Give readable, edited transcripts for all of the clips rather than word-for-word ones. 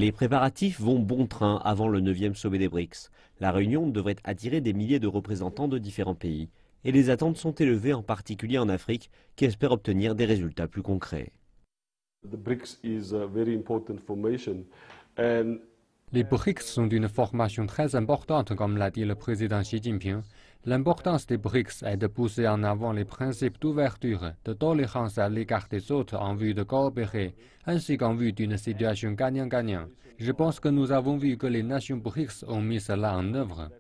Les préparatifs vont bon train avant le 9e sommet des BRICS. La réunion devrait attirer des milliers de représentants de différents pays. Et les attentes sont élevées, en particulier en Afrique, qui espère obtenir des résultats plus concrets. Les BRICS sont d'une formation très importante, comme l'a dit le président Xi Jinping. L'importance des BRICS est de pousser en avant les principes d'ouverture, de tolérance à l'égard des autres en vue de coopérer, ainsi qu'en vue d'une situation gagnant-gagnant. Je pense que nous avons vu que les nations BRICS ont mis cela en œuvre.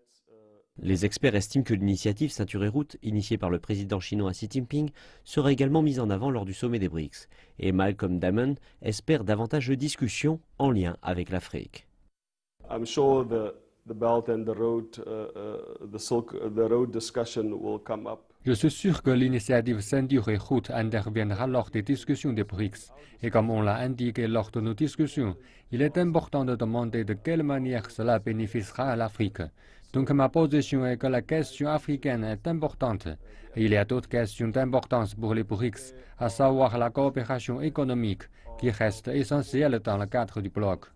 Les experts estiment que l'initiative Ceinture et Route, initiée par le président chinois Xi Jinping, sera également mise en avant lors du sommet des BRICS. Et Malcolm Damon espère davantage de discussions en lien avec l'Afrique. Je suis sûr que l'initiative Ceinture et Route interviendra lors des discussions des BRICS. Et comme on l'a indiqué lors de nos discussions, il est important de demander de quelle manière cela bénéficiera à l'Afrique. Donc ma position est que la question africaine est importante. Et il y a d'autres questions d'importance pour les BRICS, à savoir la coopération économique, qui reste essentielle dans le cadre du bloc.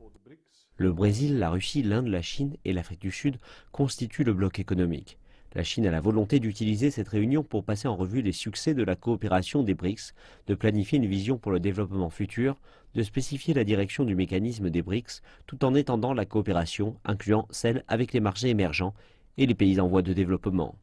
Le Brésil, la Russie, l'Inde, la Chine et l'Afrique du Sud constituent le bloc économique. La Chine a la volonté d'utiliser cette réunion pour passer en revue les succès de la coopération des BRICS, de planifier une vision pour le développement futur, de spécifier la direction du mécanisme des BRICS, tout en étendant la coopération, incluant celle avec les marchés émergents et les pays en voie de développement.